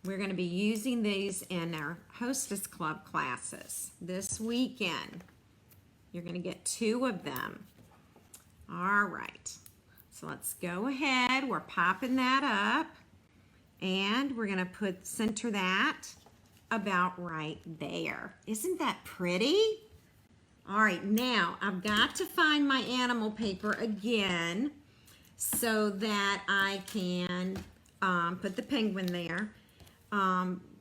We're going to be using these in our Hostess Club classes this weekend. You're going to get 2 of them. All right. So let's go ahead. We're popping that up. And we're going to center that about right there. Isn't that pretty? All right, now I've got to find my animal paper again so that I can put the penguin there.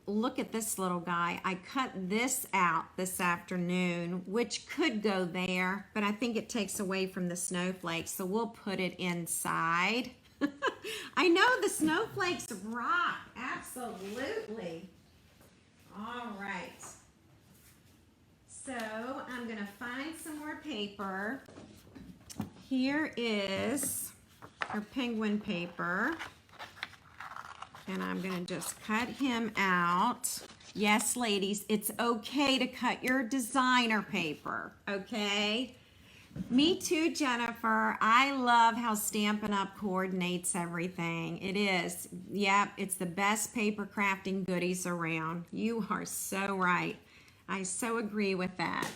look at this little guy. I cut this out this afternoon, which could go there, but I think it takes away from the snowflakes, so we'll put it inside. I know the snowflakes rock, absolutely. All right. So I'm gonna find some more paper. Here is our penguin paper. And I'm gonna just cut him out. Yes, ladies, it's okay to cut your designer paper, okay? Me too, Jennifer. I love how Stampin' Up! Coordinates everything. It is. Yep, it's the best paper crafting goodies around. You are so right. I so agree with that.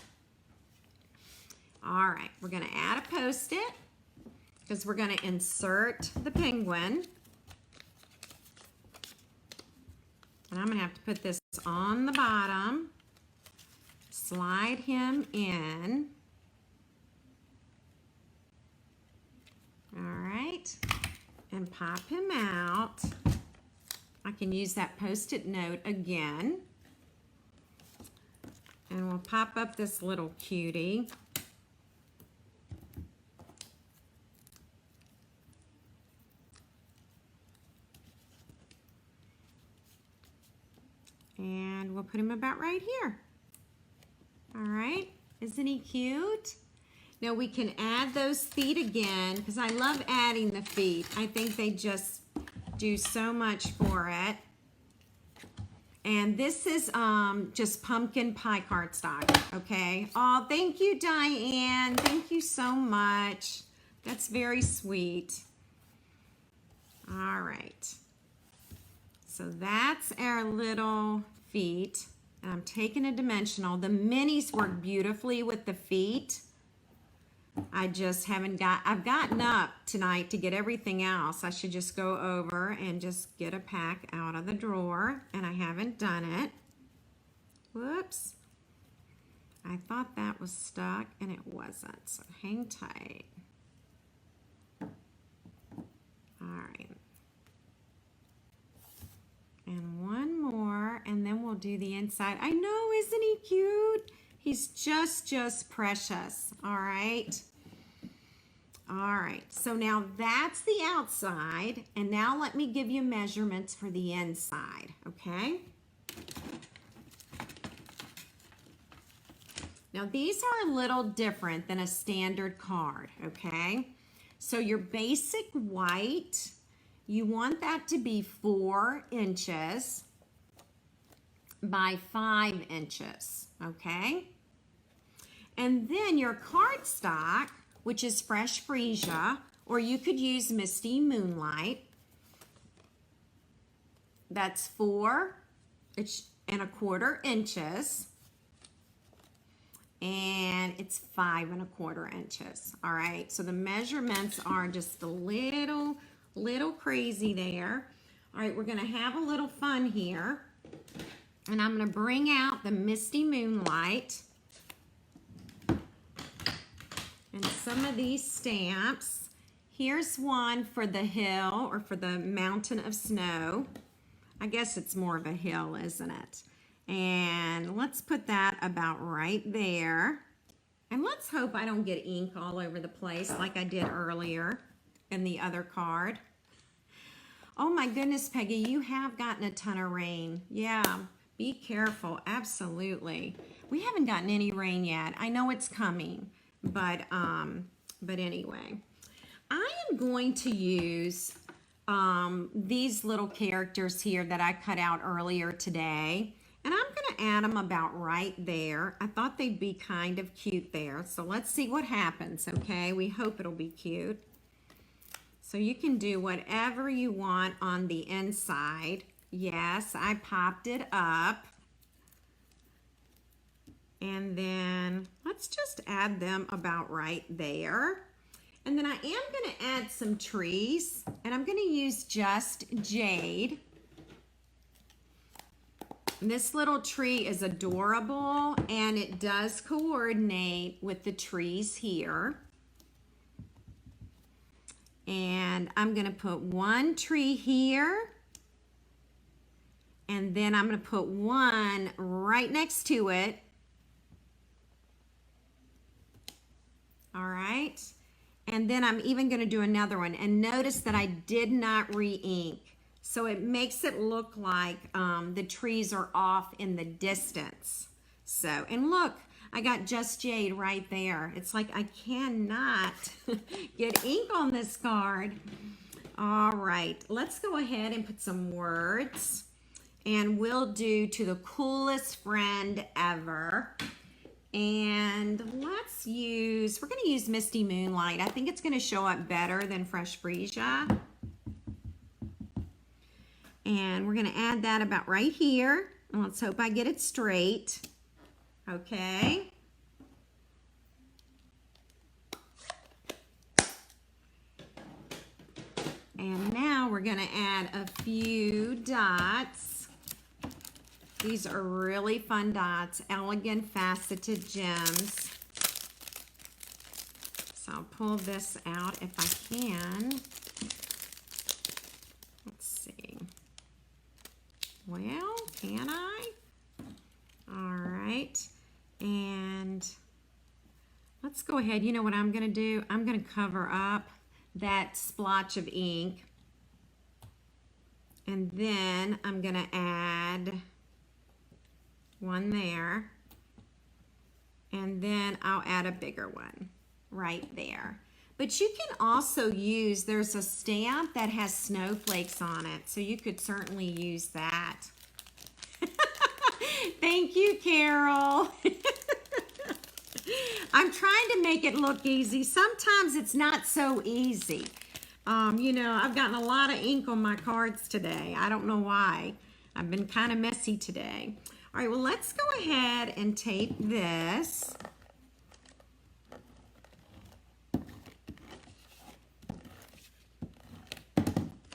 All right, we're gonna add a Post-it because we're gonna insert the penguin. And I'm gonna have to put this on the bottom, slide him in. All right, and pop him out. I can use that Post-it note again. And we'll pop up this little cutie. And we'll put him about right here. All right, isn't he cute? Now we can add those feet again because I love adding the feet. I think they just do so much for it. And this is just pumpkin pie cardstock, okay? Oh, thank you, Diane. Thank you so much. That's very sweet. All right. So that's our little feet. And I'm taking a dimensional. The minis work beautifully with the feet. I just haven't I've gotten up tonight to get everything else. I should just go over and just get a pack out of the drawer, and I haven't done it. Whoops. I thought that was stuck and it wasn't, so hang tight. All right. And one more, and then we'll do the inside. I know, isn't he cute? He's just precious, all right? All right, so now that's the outside, and now let me give you measurements for the inside, okay? Now these are a little different than a standard card, okay? So your basic white, you want that to be 4 inches by 5 inches, okay? And then your cardstock, which is Fresh Freesia, or you could use Misty Moonlight, that's 4 1/4 inches, and it's 5 1/4 inches, all right? So the measurements are just a little crazy there. All right, we're gonna have a little fun here, and I'm gonna bring out the Misty Moonlight and some of these stamps. Here's one for the hill, or for the mountain of snow. I guess it's more of a hill, isn't it? And let's put that about right there. And let's hope I don't get ink all over the place like I did earlier in the other card. Oh my goodness, Peggy, you have gotten a ton of rain. Yeah, be careful, absolutely. We haven't gotten any rain yet. I know it's coming, but anyway. I am going to use these little characters here that I cut out earlier today, and I'm going to add them about right there. I thought they'd be kind of cute there, so let's see what happens, okay? We hope it'll be cute. So you can do whatever you want on the inside. Yes, I popped it up. And then let's just add them about right there. And then I am going to add some trees, and I'm going to use just jade. This little tree is adorable, and it does coordinate with the trees here. And I'm going to put one tree here And then I'm going to put one right next to it. All right. And then I'm even going to do another one. And notice that I did not re-ink. So it makes it look like the trees are off in the distance. So, and look, I got Just Jade right there. It's like I cannot get ink on this card. All right, let's go ahead and put some words. And we'll do To the Coolest Friend Ever. And let's use, we're gonna use Misty Moonlight. I think it's gonna show up better than Fresh Freesia. And we're gonna add that about right here. And let's hope I get it straight. Okay. And now we're gonna add a few dots. These are really fun dots, elegant faceted gems. So I'll pull this out if I can. Let's see. Well, can I? All right. And let's go ahead. You know what I'm going to do? I'm going to cover up that splotch of ink. And then I'm going to add one there. And then I'll add a bigger one right there. But you can also use, there's a stamp that has snowflakes on it. So you could certainly use that. Thank you, Carol. I'm trying to make it look easy. Sometimes it's not so easy. You know, I've gotten a lot of ink on my cards today. I don't know why. I've been kind of messy today. All right, well, let's go ahead and tape this.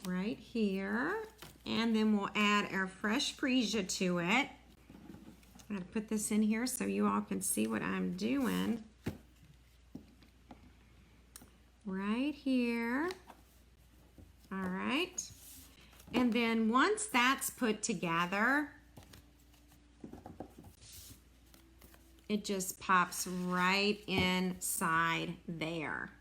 Right here. And then we'll add our Fresh Freesia to it. I'm going to put this in here so you all can see what I'm doing. Right here. All right. And then once that's put together, it just pops right inside there.